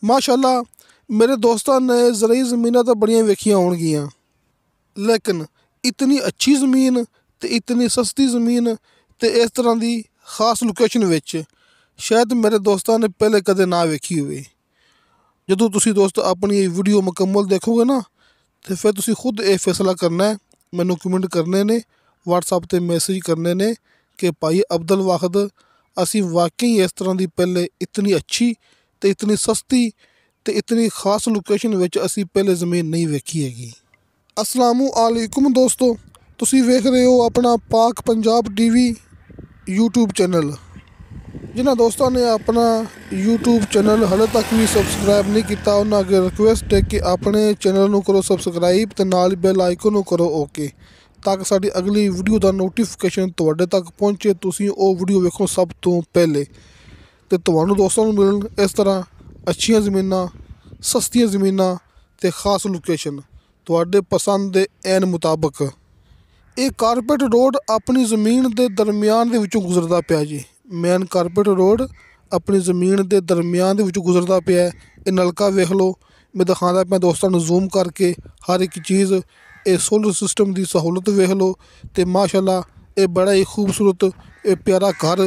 माशाअल्लाह मेरे दोस्तों ने ज़रूरी ज़मीनां तो बड़ियां वेखियां होणगियां, लेकिन इतनी अच्छी ज़मीन ते इतनी सस्ती ज़मीन ते इस तरह की खास लोकेशन विच शायद मेरे दोस्तों ने पहले कदे ना वेखी होवे। जदों तुसी दोस्त अपनी ये वीडियो मुकम्मल देखोगे ना तो फिर तुसी खुद ये फैसला करना है, मैनू कमेंट करने ने, व्हाट्सएप ते मैसेज करने ने कि भाई अब्दुल वाहिद असी वाकई इस तरह की पहले इतनी अच्छी ते इतनी सस्ती ते इतनी खास लोकेशन विच असी पहले ज़मीन नहीं वेखी हैगी। अस्सलामु अलैकुम दोस्तों, तुसी वेख रहे हो अपना पाक पंजाब टीवी यूट्यूब चैनल। जिन्होंने दोस्तों ने अपना यूट्यूब चैनल हाले तक भी सबसक्राइब नहीं किया, उन्होंने अगे रिक्वेस्ट है कि अपने चैनल को करो सबसक्राइब तो नाल बेल आइकन करो ओके, ताकि साड़ी अगली वीडियो का नोटिफिकेशन तुहाडे तक पहुँचे, तुसी वो वीडियो वेखो सब तो पहले। तो तुहानू दोस्तों मिलन इस तरह अच्छियां ज़मीनां, सस्तियां ज़मीनां ते खास लोकेशन तुहाडे पसंद दे ऐन मुताबिक। ये कारपेट रोड अपनी ज़मीन के दरम्यान दे विचों गुजरदा पिया जी। मेन कारपेट रोड अपनी ज़मीन के दरम्यान दे विचों गुजरदा पिया है। ये नलका वेख लो, मैं दिखांदा पिया दोस्तों नूं जूम करके हर एक चीज़। ये सोलर सिस्टम की सहूलत वेख लो तो माशाअल्लाह ये बड़ा ही खूबसूरत ये प्यारा घर,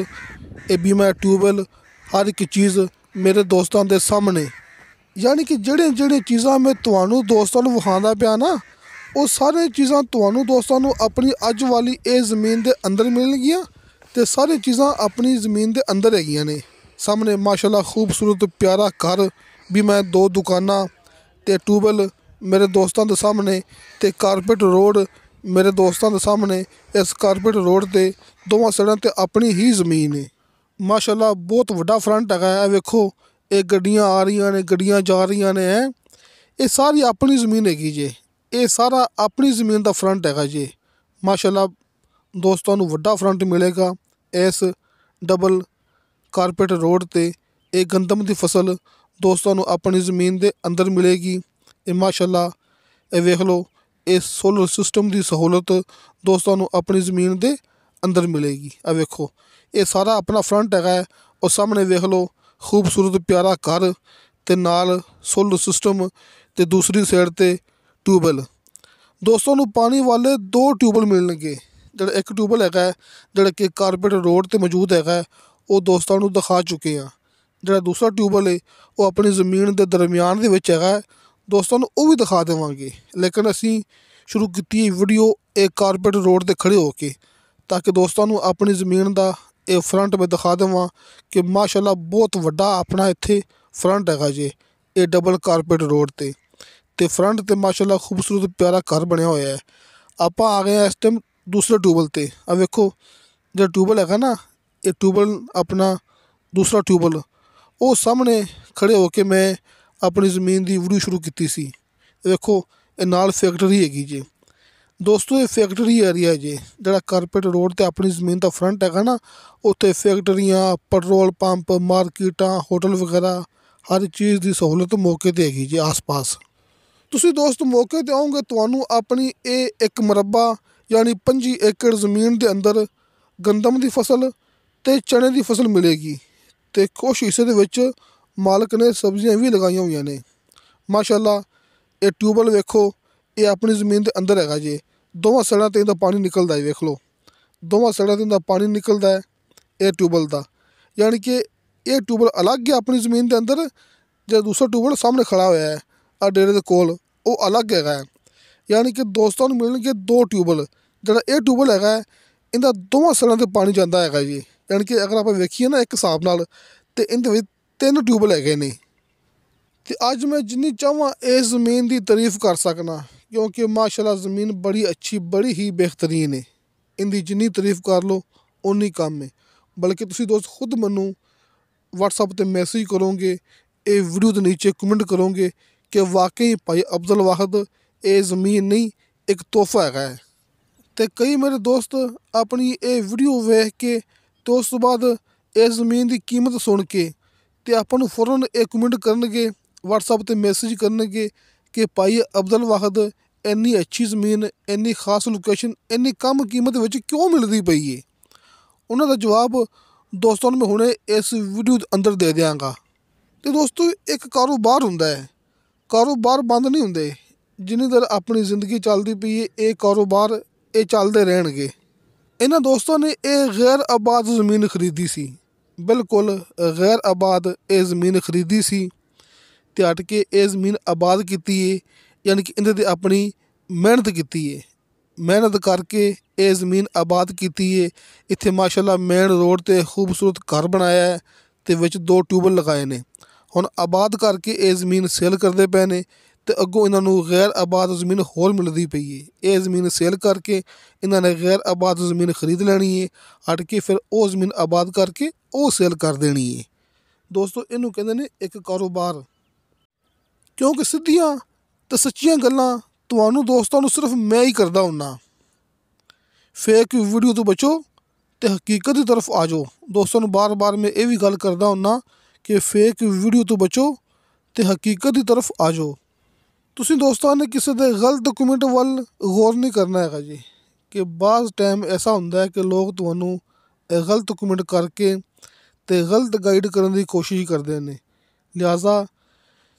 ये बीमा ट्यूबवैल, हर एक चीज़ मेरे दोस्तों के सामने। यानी कि जेह्ड़ियां जेह्ड़ियां चीज़ां मैं तुहानू दोस्तों नूं विखांदा पिया ना, वो सारी चीज़ां तुहानू दोस्तों नूं अपनी अज वाली ये ज़मीन के अंदर मिलणगियां ते सारी चीज़ां अपनी ज़मीन के अंदर हैगियां ने। सामने माशाअल्लाह खूबसूरत प्यारा घर भी, मैं 2 दुकानां ते ट्यूबवैल मेरे दोस्तों के सामने ते कारपेट रोड मेरे दोस्तों के सामने। इस कारपेट रोड ते दोवां साइडां ते अपनी ही ज़मीन है। माशाअल्लाह बहुत वड्डा फ्रंट हैगा है। वेखो ये गड्डियां आ रही ने, गड्डियां जा रही ने हैं। ये सारी अपनी ज़मीन हैगी जे, ये सारा अपनी ज़मीन का फ्रंट हैगा जी। माशाअल्लाह दोस्तों नूं वड्डा फ्रंट मिलेगा इस डबल कारपेट रोड ते। एक गंदम की फसल दोस्तों नूं अपनी ज़मीन के अंदर मिलेगी। ये माशाअल्लाह ये वेख लो, ये सोलर सिस्टम की सहूलत दोस्तों नूं अपनी ज़मीन के अंदर मिलेगी। आ वेखो ये सारा अपना फ्रंट हैगा है, और सामने वेख लो खूबसूरत प्यारा घर ते नाल सोलर सिस्टम ते दूसरी साइड ते ट्यूबवैल। दोस्तों नूं पानी वाले 2 ट्यूबवैल मिलणगे। जिहड़ा एक ट्यूबवैल हैगा है जिहड़ा कि कारपेट रोड ते मौजूद हैगा है, वो दोस्तों नूं दिखा चुके हैं। जिहड़ा दूसरा ट्यूबवैल है वो अपनी ज़मीन के दरम्यान दे विच हैगा है, दोस्तों नूं वो भी दिखा देवांगे। लेकिन असीं शुरू कीती वीडियो एक कारपेट रोड ते खड़े होके, ताकि दोस्तों नूं अपनी ज़मीन का ये फ्रंट में दिखा देवां कि माशाअल्लाह बहुत वड्डा अपना इत्थे फ्रंट हैगा जे। ये डबल कारपेट रोड ते फ्रंट ते माशाअल्लाह खूबसूरत प्यारा घर बनया होया है। आपां आ गए हैं इस टाइम दूसरे ट्यूबवैल ते। आ वेखो जो ट्यूबवैल हैगा ना, ये ट्यूबवैल अपना दूसरा ट्यूबवैल, वो सामने खड़े होके मैं अपनी ज़मीन की वीडियो शुरू की सी। वेखो ये नाल फैक्ट्री हैगी जी। दोस्तों ये फैक्ट्री एरिया है जी, जिहड़ा कारपेट रोड ते अपनी ज़मीन का फ्रंट हैगा ना, उत्थे फैक्ट्रियां, पेट्रोल पंप, मार्केटां, होटल वगैरह हर चीज़ की सहूलत मौके ते हैगी जी आस पास। तुसी दोस्त मौके ते आओगे तुहानू अपनी ये 1 मरबा यानी 25 एकड़ ज़मीन के अंदर गंदम की फसल ते चने की फसल मिलेगी। ते कुछ हिस्से दे विच मालक ने सब्जियां भी लगाईयां होईयां ने। माशाअल्लाह ये ट्यूबवैल वेखो, ये अपनी ज़मीन के अंदर हैगा जी। दोवां साइडां ते इहदा पानी निकलदा है, वेख लो दोवां साइडां ते इहदा पानी निकलदा है ये ट्यूबवैल का। यानी कि ये ट्यूबवैल अलग है अपनी ज़मीन के अंदर, जो दूसरा ट्यूबवैल सामने खड़ा होया है आ डेरे दे कोल, वो अलग हैगा है। यानी कि दोस्तों नूं मिलणगे 2 ट्यूबवैल। जिहड़ा ये ट्यूबवैल हैगा है इहदा दोवां साइडां ते पानी जांदा हैगा जी। यानी कि अगर आपां वेखीए ना एक हिसाब नाल ते इहदे विच 3 ट्यूबवैल हैगे ने। ते अज मैं जिन्नी चाहवां इस ज़मीन की तारीफ कर सकना, क्योंकि माशाअल्लाह ज़मीन बड़ी अच्छी, बड़ी ही बेहतरीन है। इनकी जिन्नी तारीफ कर लो उन्नी कम है। बल्कि तुसी दोस्त खुद मैनू व्हाट्सएप ते मैसेज करोगे, ये वीडियो के नीचे कमेंट करोगे कि वाकई भाई अब्दुल वाहिद ये ज़मीन नहीं एक तोहफा हैगा है। तो कई मेरे दोस्त अपनी ये वीडियो वेख के तो उस तो बाद इस ज़मीन की कीमत सुन के ते आपां नूं फौरन ये कमेंट करनगे, व्हाट्सएप ते मैसेज करनगे कि भाई अब्दुल वाहिद इन्नी अच्छी ज़मीन, इन्नी खास लोकेशन, इन्नी कम कीमत विच क्यों मिलदी पई है। उन्हां दा जवाब दोस्तों नूं मैं हुणे इस वीडियो दे अंदर दे देंगा। ਤੇ ਦੋਸਤੋ ਇੱਕ ਕਾਰੋਬਾਰ ਹੁੰਦਾ ਹੈ, ਕਾਰੋਬਾਰ ਬੰਦ ਨਹੀਂ ਹੁੰਦੇ। ਜਿੰਨੀ ਦੇਰ ਆਪਣੀ ਜ਼ਿੰਦਗੀ ਚੱਲਦੀ ਪਈ ਹੈ ਇਹ ਕਾਰੋਬਾਰ ਇਹ ਚੱਲਦੇ ਰਹਿਣਗੇ। ਇਹਨਾਂ ਦੋਸਤਾਂ ਨੇ ਇਹ ਗੈਰ ਆਬਾਦ ਜ਼ਮੀਨ ਖਰੀਦੀ ਸੀ, ਬਿਲਕੁਲ ਗੈਰ ਆਬਾਦ ਇਹ ਜ਼ਮੀਨ ਖਰੀਦੀ ਸੀ ਤੇ ਹਟ ਕੇ ਇਹ ਜ਼ਮੀਨ ਆਬਾਦ ਕੀਤੀ ਹੈ। ਯਾਨੀ ਕਿ ਇਹਦੇ 'ਤੇ ਆਪਣੀ ਮਿਹਨਤ ਕੀਤੀ ਹੈ, ਮਿਹਨਤ ਕਰਕੇ ਇਹ ਜ਼ਮੀਨ ਆਬਾਦ ਕੀਤੀ ਹੈ। ਇੱਥੇ ਮਾਸ਼ਾਅੱਲਾ ਮੇਨ ਰੋਡ 'ਤੇ ਖੂਬਸੂਰਤ ਘਰ ਬਣਾਇਆ ਹੈ ਅਤੇ ਵਿੱਚ 2 ਟਿਊਬਵੈੱਲ ਲਗਾਏ ਨੇ। ਹੁਣ ਆਬਾਦ ਕਰਕੇ ਇਹ ਜ਼ਮੀਨ ਸੇਲ ਕਰਦੇ ਪਏ ਨੇ ਅਤੇ ਅੱਗੋਂ ਇਹਨਾਂ ਨੂੰ ਗੈਰ ਆਬਾਦ ਜ਼ਮੀਨ ਹੋਰ ਮਿਲਦੀ ਪਈ ਹੈ। ਇਹ ਜ਼ਮੀਨ ਸੇਲ ਕਰਕੇ ਇਹਨਾਂ ਨੇ ਗੈਰ ਆਬਾਦ ਜ਼ਮੀਨ ਖਰੀਦ ਲੈਣੀ ਹੈ, ਹਟ ਕੇ ਫਿਰ ਉਹ ਜ਼ਮੀਨ ਆਬਾਦ ਕਰਕੇ ਉਹ ਸੇਲ ਕਰ ਦੇਣੀ ਹੈ। ਦੋਸਤੋ ਇਹਨੂੰ ਕਹਿੰਦੇ ਨੇ ਇੱਕ ਕਾਰੋਬਾਰ, ਕਿਉਂਕਿ ਸਿੱਧੀਆਂ ਅਤੇ ਸੱਚੀਆਂ ਗੱਲਾਂ ਤੁਹਾਨੂੰ ਦੋਸਤਾਂ ਨੂੰ ਸਿਰਫ ਮੈਂ ਹੀ ਕਰਦਾ ਹੁੰਦਾ। ਫੇਕ ਵੀਡੀਓ ਤੋਂ ਬਚੋ ਅਤੇ ਹਕੀਕਤ ਦੀ ਤਰਫ ਆ ਜਾਓ। ਦੋਸਤਾਂ ਨੂੰ ਬਾਰ ਮੈਂ ਇਹ ਵੀ ਗੱਲ ਕਰਦਾ ਹੁੰਦਾ ਕਿ ਫੇਕ ਵੀਡੀਓ ਤੋਂ ਬਚੋ ਅਤੇ ਹਕੀਕਤ ਦੀ ਤਰਫ ਆ ਜਾਓ। ਤੁਸੀਂ ਦੋਸਤਾਂ ਨੇ ਕਿਸੇ ਦੇ ਗਲਤ ਕਮੈਂਟ ਵੱਲ ਗੌਰ ਨਹੀਂ ਕਰਨਾ ਹੈਗਾ ਜੀ, ਕਿ ਬਾਜ਼ ਟਾਈਮ ਐਸਾ ਹੁੰਦਾ ਹੈ ਕਿ ਲੋਕ ਤੁਹਾਨੂੰ ਗਲਤ ਕਮੈਂਟ ਕਰਕੇ ਅਤੇ ਗਲਤ ਗਾਈਡ ਕਰਨ ਦੀ ਕੋਸ਼ਿਸ਼ ਕਰਦੇ ਨੇ। ਲਿਹਾਜ਼ਾ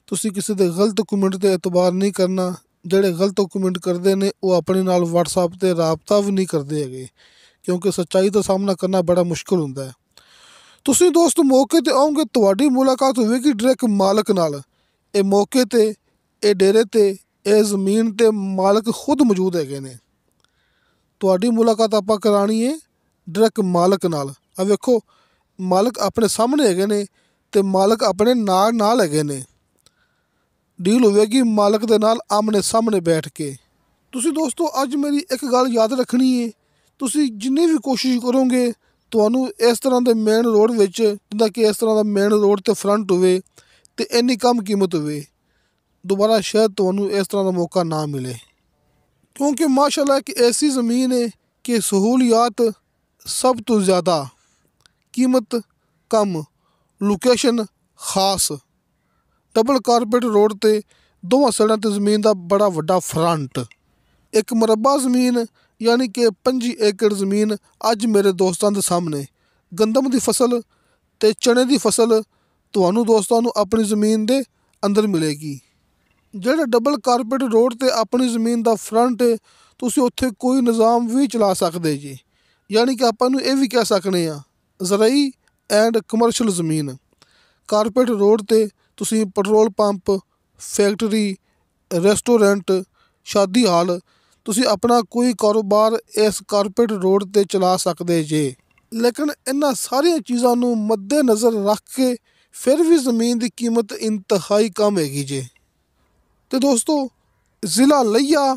ਤੁਸੀਂ ਕਿਸੇ ਦੇ ਗਲਤ ਕਮੈਂਟ 'ਤੇ ਇਤਬਾਰ ਨਹੀਂ ਕਰਨਾ। ਜਿਹੜੇ ਗਲਤ ਕਮੈਂਟ ਕਰਦੇ ਨੇ ਉਹ ਆਪਣੇ ਨਾਲ ਵਟਸਐਪ 'ਤੇ ਰਾਬਤਾ ਵੀ ਨਹੀਂ ਕਰਦੇ ਹੈਗੇ, ਕਿਉਂਕਿ ਸੱਚਾਈ ਦਾ ਸਾਹਮਣਾ ਕਰਨਾ ਬੜਾ ਮੁਸ਼ਕਿਲ ਹੁੰਦਾ ਹੈ। ਤੁਸੀਂ ਦੋਸਤ ਮੌਕੇ 'ਤੇ ਆਓਗੇ, ਤੁਹਾਡੀ ਮੁਲਾਕਾਤ ਹੋਵੇਗੀ ਡਾਇਰੈਕਟ ਮਾਲਕ ਨਾਲ। ਇਹ ਮੌਕੇ 'ਤੇ ਇਹ ਡੇਰੇ 'ਤੇ ਇਹ ਜ਼ਮੀਨ 'ਤੇ ਮਾਲਕ ਖੁਦ ਮੌਜੂਦ ਹੈਗੇ ਨੇ। ਤੁਹਾਡੀ ਮੁਲਾਕਾਤ ਆਪਾਂ ਕਰਾਉਣੀ ਹੈ ਡਾਇਰੈਕਟ ਮਾਲਕ ਨਾਲ। ਆ ਵੇਖੋ ਮਾਲਕ ਆਪਣੇ ਸਾਹਮਣੇ ਹੈਗੇ ਨੇ ਅਤੇ ਮਾਲਕ ਆਪਣੇ ਨਾਲ ਹੈਗੇ ਨੇ। ਡੀਲ ਹੋਵੇਗੀ ਮਾਲਕ ਦੇ ਨਾਲ ਆਮਣੇ ਸਾਹਮਣੇ ਬੈਠ ਕੇ। ਤੁਸੀਂ ਦੋਸਤੋ ਅੱਜ ਮੇਰੀ ਇੱਕ ਗੱਲ ਯਾਦ ਰੱਖਣੀ ਹੈ, ਤੁਸੀਂ ਜਿੰਨੀ ਵੀ ਕੋਸ਼ਿਸ਼ ਕਰੋਗੇ ਤੁਹਾਨੂੰ ਇਸ ਤਰ੍ਹਾਂ ਦੇ ਮੇਨ ਰੋਡ ਵਿੱਚ, ਜਿੱਦਾਂ ਕਿ ਇਸ ਤਰ੍ਹਾਂ ਦਾ ਮੇਨ ਰੋਡ 'ਤੇ ਫਰੰਟ ਹੋਵੇ ਅਤੇ ਇੰਨੀ ਕਮ ਕੀਮਤ ਹੋਵੇ, ਦੁਬਾਰਾ ਸ਼ਾਇਦ ਤੁਹਾਨੂੰ ਇਸ ਤਰ੍ਹਾਂ ਦਾ ਮੌਕਾ ਨਾ ਮਿਲੇ। ਕਿਉਂਕਿ ਮਾਸ਼ਾਅੱਲਾ ਇੱਕ ਐਸੀ ਜ਼ਮੀਨ ਹੈ ਕਿ ਸਹੂਲੀਅਤ ਸਭ ਤੋਂ ਜ਼ਿਆਦਾ, ਕੀਮਤ ਕਮ, ਲੋਕੇਸ਼ਨ ਖਾਸ, ਡਬਲ ਕਾਰਪੇਟ ਰੋਡ 'ਤੇ ਦੋਵਾਂ ਸਾਈਡਾਂ 'ਤੇ ਜ਼ਮੀਨ ਦਾ ਬੜਾ ਵੱਡਾ ਫਰੰਟ। ਇੱਕ ਮੁਰੱਬਾ ਜ਼ਮੀਨ ਯਾਨੀ ਕਿ 25 ਏਕੜ ਜ਼ਮੀਨ ਅੱਜ ਮੇਰੇ ਦੋਸਤਾਂ ਦੇ ਸਾਹਮਣੇ। ਗੰਦਮ ਦੀ ਫਸਲ ਅਤੇ ਚਣੇ ਦੀ ਫਸਲ ਤੁਹਾਨੂੰ ਦੋਸਤਾਂ ਨੂੰ ਆਪਣੀ ਜ਼ਮੀਨ ਦੇ ਅੰਦਰ ਮਿਲੇਗੀ। ਜਿਹੜੇ ਡਬਲ ਕਾਰਪੇਟ ਰੋਡ 'ਤੇ ਆਪਣੀ ਜ਼ਮੀਨ ਦਾ ਫਰੰਟ ਹੈ, ਤੁਸੀਂ ਉੱਥੇ ਕੋਈ ਨਿਜ਼ਾਮ ਵੀ ਚਲਾ ਸਕਦੇ ਜੀ। ਯਾਨੀ ਕਿ ਆਪਾਂ ਨੂੰ ਇਹ ਵੀ ਕਹਿ ਸਕਦੇ ਹਾਂ ਜ਼ਰਾਈ ਐਂਡ ਕਮਰਸ਼ੀਅਲ ਜ਼ਮੀਨ। ਕਾਰਪੇਟ ਰੋਡ 'ਤੇ ਤੁਸੀਂ ਪੈਟਰੋਲ ਪੰਪ, ਫੈਕਟਰੀ, ਰੈਸਟੋਰੈਂਟ, ਸ਼ਾਦੀ ਹਾਲ, ਤੁਸੀਂ ਆਪਣਾ ਕੋਈ ਕਾਰੋਬਾਰ ਇਸ ਕਾਰਪੇਟ ਰੋਡ 'ਤੇ ਚਲਾ ਸਕਦੇ ਜੇ। ਲੇਕਿਨ ਇਹਨਾਂ ਸਾਰੀਆਂ ਚੀਜ਼ਾਂ ਨੂੰ ਮੱਦੇ ਨਜ਼ਰ ਰੱਖ ਕੇ ਫਿਰ ਵੀ ਜ਼ਮੀਨ ਦੀ ਕੀਮਤ ਇੰਤਹਾਈ ਕਮ ਹੈਗੀ ਜੇ। ਅਤੇ ਦੋਸਤੋ ਜ਼ਿਲ੍ਹਾ ਲਈਆ,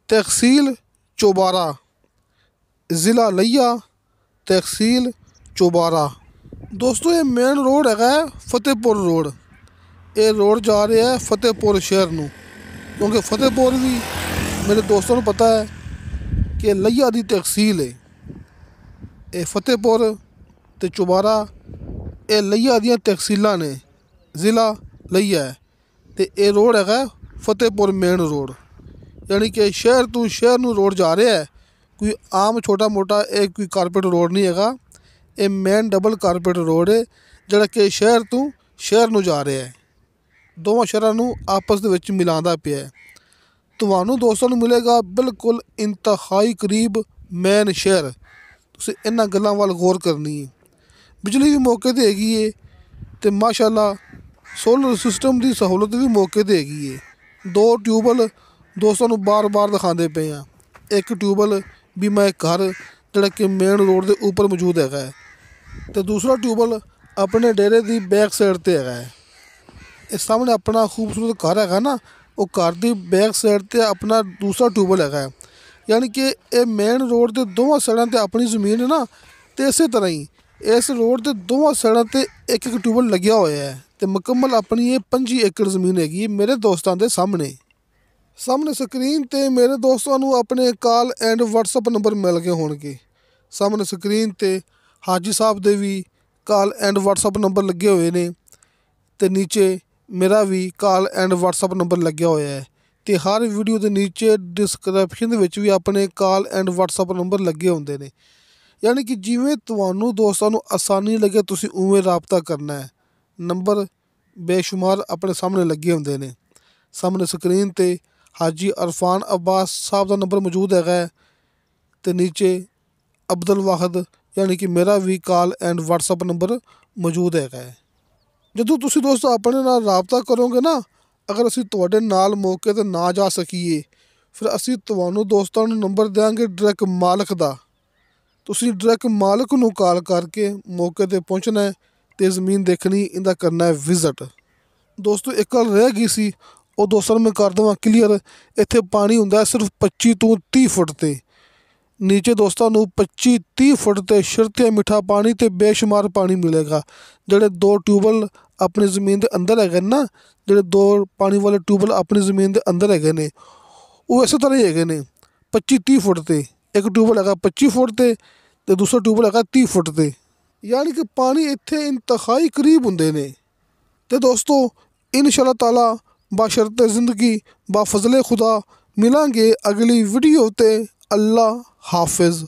ਤਹਿਸੀਲ ਚੋਬਾਰਾ, ਜ਼ਿਲ੍ਹਾ ਲਈਆ, ਤਹਿਸੀਲ ਚੋਬਾਰਾ। ਦੋਸਤੋ ਇਹ ਮੇਨ ਰੋਡ ਹੈਗਾ ਫਤਿਹਪੁਰ ਰੋਡ। ਇਹ ਰੋਡ ਜਾ ਰਿਹਾ ਹੈ ਫਤਿਹਪੁਰ ਸ਼ਹਿਰ ਨੂੰ, ਕਿਉਂਕਿ ਫਤਿਹਪੁਰ ਵੀ ਮੇਰੇ ਦੋਸਤਾਂ ਨੂੰ ਪਤਾ ਹੈ ਕਿ ਲਈਆ ਦੀ ਤਹਿਸੀਲ ਹੈ। ਇਹ ਫਤਿਹਪੁਰ ਅਤੇ ਚੋਬਾਰਾ ਇਹ ਲਈਆ ਦੀਆਂ ਤਹਿਸੀਲਾਂ ਨੇ, ਜ਼ਿਲ੍ਹਾ ਲਈਆ ਹੈ ਅਤੇ ਇਹ ਰੋਡ ਹੈਗਾ ਫਤਿਹਪੁਰ ਮੇਨ ਰੋਡ। ਯਾਨੀ ਕਿ ਸ਼ਹਿਰ ਤੋਂ ਸ਼ਹਿਰ ਨੂੰ ਰੋਡ ਜਾ ਰਿਹਾ ਹੈ, ਕੋਈ ਆਮ ਛੋਟਾ ਮੋਟਾ ਇਹ ਕੋਈ ਕਾਰਪੇਟ ਰੋਡ ਨਹੀਂ ਹੈਗਾ। ਇਹ ਮੇਨ ਡਬਲ ਕਾਰਪੇਟ ਰੋਡ ਹੈ ਜਿਹੜਾ ਕਿ ਸ਼ਹਿਰ ਤੋਂ ਸ਼ਹਿਰ ਨੂੰ ਜਾ ਰਿਹਾ ਹੈ, ਦੋਵਾਂ ਸ਼ਹਿਰਾਂ ਨੂੰ ਆਪਸ ਦੇ ਵਿੱਚ ਮਿਲਾਉਂਦਾ ਪਿਆ ਹੈ। ਤੁਹਾਨੂੰ ਦੋਸਤਾਂ ਨੂੰ ਮਿਲੇਗਾ ਬਿਲਕੁਲ ਇੰਤਹਾਈ ਕਰੀਬ ਮੇਨ ਸ਼ਹਿਰ। ਤੁਸੀਂ ਇਹਨਾਂ ਗੱਲਾਂ ਵੱਲ ਗੌਰ ਕਰਨੀ ਹੈ। ਬਿਜਲੀ ਵੀ ਮੌਕੇ 'ਤੇ ਹੈਗੀ ਹੈ ਅਤੇ ਮਾਸ਼ਾਅੱਲਾ ਸੋਲਰ ਸਿਸਟਮ ਦੀ ਸਹੂਲਤ ਵੀ ਮੌਕੇ 'ਤੇ ਹੈਗੀ ਹੈ। 2 ਟਿਊਬਵੈੱਲ ਦੋਸਤਾਂ ਨੂੰ ਬਾਰ ਦਿਖਾਉਂਦੇ ਪਏ ਹਾਂ। ਇੱਕ ਟਿਊਬਵੈੱਲ ਵੀ ਮੈਂ ਘਰ ਜਿਹੜਾ ਕਿ ਮੇਨ ਰੋਡ ਦੇ ਉੱਪਰ ਮੌਜੂਦ ਹੈਗਾ ਹੈ ਅਤੇ ਦੂਸਰਾ ਟਿਊਬਵੈੱਲ ਆਪਣੇ ਡੇਰੇ ਦੀ ਬੈਕ ਸਾਈਡ 'ਤੇ ਹੈਗਾ ਹੈ। ਇਹ ਸਾਹਮਣੇ ਆਪਣਾ ਖੂਬਸੂਰਤ ਘਰ ਹੈਗਾ ਨਾ, ਉਹ ਘਰ ਦੀ ਬੈਕ ਸਾਈਡ 'ਤੇ ਆਪਣਾ ਦੂਸਰਾ ਟਿਊਬਵੈੱਲ ਹੈਗਾ ਹੈ। ਯਾਨੀ ਕਿ ਇਹ ਮੇਨ ਰੋਡ 'ਤੇ ਦੋਵਾਂ ਸਾਈਡਾਂ 'ਤੇ ਆਪਣੀ ਜ਼ਮੀਨ ਹੈ ਨਾ, ਅਤੇ ਇਸੇ ਤਰ੍ਹਾਂ ਹੀ ਇਸ ਰੋਡ 'ਤੇ ਦੋਵਾਂ ਸਾਈਡਾਂ 'ਤੇ ਇੱਕ ਟਿਊਬਵੈੱਲ ਲੱਗਿਆ ਹੋਇਆ ਹੈ ਅਤੇ ਮੁਕੰਮਲ ਆਪਣੀ ਇਹ 25 ਏਕੜ ਜ਼ਮੀਨ ਹੈਗੀ ਮੇਰੇ ਦੋਸਤਾਂ ਦੇ ਸਾਹਮਣੇ। ਸਕਰੀਨ 'ਤੇ ਮੇਰੇ ਦੋਸਤਾਂ ਨੂੰ ਆਪਣੇ ਕਾਲ ਐਂਡ ਵਟਸਐਪ ਨੰਬਰ ਮਿਲ ਗਏ ਹੋਣਗੇ। ਸਾਹਮਣੇ ਸਕਰੀਨ 'ਤੇ ਹਾਜੀ ਸਾਹਿਬ ਦੇ ਵੀ ਕਾਲ ਐਂਡ ਵਟਸਐਪ ਨੰਬਰ ਲੱਗੇ ਹੋਏ ਨੇ ਅਤੇ ਨੀਚੇ ਮੇਰਾ ਵੀ ਕਾਲ ਐਂਡ ਵਟਸਐਪ ਨੰਬਰ ਲੱਗਿਆ ਹੋਇਆ ਹੈ ਅਤੇ ਹਰ ਵੀਡੀਓ ਦੇ ਨੀਚੇ ਡਿਸਕ੍ਰਿਪਸ਼ਨ ਦੇ ਵਿੱਚ ਵੀ ਆਪਣੇ ਕਾਲ ਐਂਡ ਵਟਸਐਪ ਨੰਬਰ ਲੱਗੇ ਹੁੰਦੇ ਨੇ। ਯਾਨੀ ਕਿ ਜਿਵੇਂ ਤੁਹਾਨੂੰ ਦੋਸਤਾਂ ਨੂੰ ਆਸਾਨੀ ਲੱਗੇ ਤੁਸੀਂ ਉਵੇਂ ਰਾਬਤਾ ਕਰਨਾ ਹੈ। ਨੰਬਰ ਬੇਸ਼ੁਮਾਰ ਆਪਣੇ ਸਾਹਮਣੇ ਲੱਗੇ ਹੁੰਦੇ ਨੇ। ਸਾਹਮਣੇ ਸਕਰੀਨ 'ਤੇ ਹਾਜੀ ਅਰਫਾਨ ਅब्बास ਸਾਹਿਬ ਦਾ ਨੰਬਰ ਮੌਜੂਦ ਹੈਗਾ ਹੈ ਅਤੇ ਨੀਚੇ ਅਬਦੁਲ ਵਾਹਦ ਯਾਨੀ ਕਿ ਮੇਰਾ ਵੀ ਕਾਲ ਐਂਡ ਵਟਸਐਪ ਨੰਬਰ ਮੌਜੂਦ ਹੈਗਾ ਹੈ। ਜਦੋਂ ਤੁਸੀਂ ਦੋਸਤੋ ਆਪਣੇ ਨਾਲ ਰਾਬਤਾ ਕਰੋਗੇ ਨਾ, ਅਗਰ ਅਸੀਂ ਤੁਹਾਡੇ ਨਾਲ ਮੌਕੇ 'ਤੇ ਨਾ ਜਾ ਸਕੀਏ, ਫਿਰ ਅਸੀਂ ਤੁਹਾਨੂੰ ਦੋਸਤਾਂ ਨੂੰ ਨੰਬਰ ਦਿਆਂਗੇ ਡਾਇਰੈਕਟ ਮਾਲਕ ਦਾ। ਤੁਸੀਂ ਡਾਇਰੈਕਟ ਮਾਲਕ ਨੂੰ ਕਾਲ ਕਰਕੇ ਮੌਕੇ 'ਤੇ ਪਹੁੰਚਣਾ ਹੈ ਅਤੇ ਜ਼ਮੀਨ ਦੇਖਣੀ, ਇਹਦਾ ਕਰਨਾ ਹੈ ਵਿਜ਼ਿਟ। ਦੋਸਤੋ ਇੱਕ ਗੱਲ ਰਹਿ ਗਈ ਸੀ, ਉਹ ਦੋਸਤਾਂ ਨੂੰ ਮੈਂ ਕਰ ਦੇਵਾਂ ਕਲੀਅਰ। ਇੱਥੇ ਪਾਣੀ ਹੁੰਦਾ ਸਿਰਫ 25 ਤੋਂ 30 ਫੁੱਟ 'ਤੇ। ਨੀਚੇ ਦੋਸਤਾਂ ਨੂੰ 25-30 ਫੁੱਟ 'ਤੇ ਸ਼ਰਤੇ ਮਿੱਠਾ ਪਾਣੀ ਅਤੇ ਬੇਸ਼ੁਮਾਰ ਪਾਣੀ ਮਿਲੇਗਾ। ਜਿਹੜੇ 2 ਟਿਊਬਵੈੱਲ ਆਪਣੀ ਜ਼ਮੀਨ ਦੇ ਅੰਦਰ ਹੈਗੇ ਨੇ ਨਾ, ਜਿਹੜੇ 2 ਪਾਣੀ ਵਾਲੇ ਟਿਊਬਵੈੱਲ ਆਪਣੀ ਜ਼ਮੀਨ ਦੇ ਅੰਦਰ ਹੈਗੇ ਨੇ, ਉਹ ਇਸੇ ਤਰ੍ਹਾਂ ਹੀ ਹੈਗੇ ਨੇ 25-30 ਫੁੱਟ 'ਤੇ। ਇੱਕ ਟਿਊਬਵੈੱਲ ਹੈਗਾ 25 ਫੁੱਟ 'ਤੇ ਅਤੇ ਦੂਸਰਾ ਟਿਊਬਵੈੱਲ ਹੈਗਾ 30 ਫੁੱਟ 'ਤੇ। ਯਾਨੀ ਕਿ ਪਾਣੀ ਇੱਥੇ ਇੰਤਹਾਈ ਕਰੀਬ ਹੁੰਦੇ ਨੇ। ਅਤੇ ਦੋਸਤੋ ਇਨਸ਼ਾ ਅੱਲਾਹ ਤਾਲਾ ਬਾਸ਼ਰਤੇ ਜ਼ਿੰਦਗੀ ਬਾ ਫਜ਼ਲੇ ਖੁਦਾ ਮਿਲਾਂਗੇ ਅਗਲੀ ਵੀਡੀਓ 'ਤੇ। ਅੱਲਾ ਹਾਫਿਜ਼।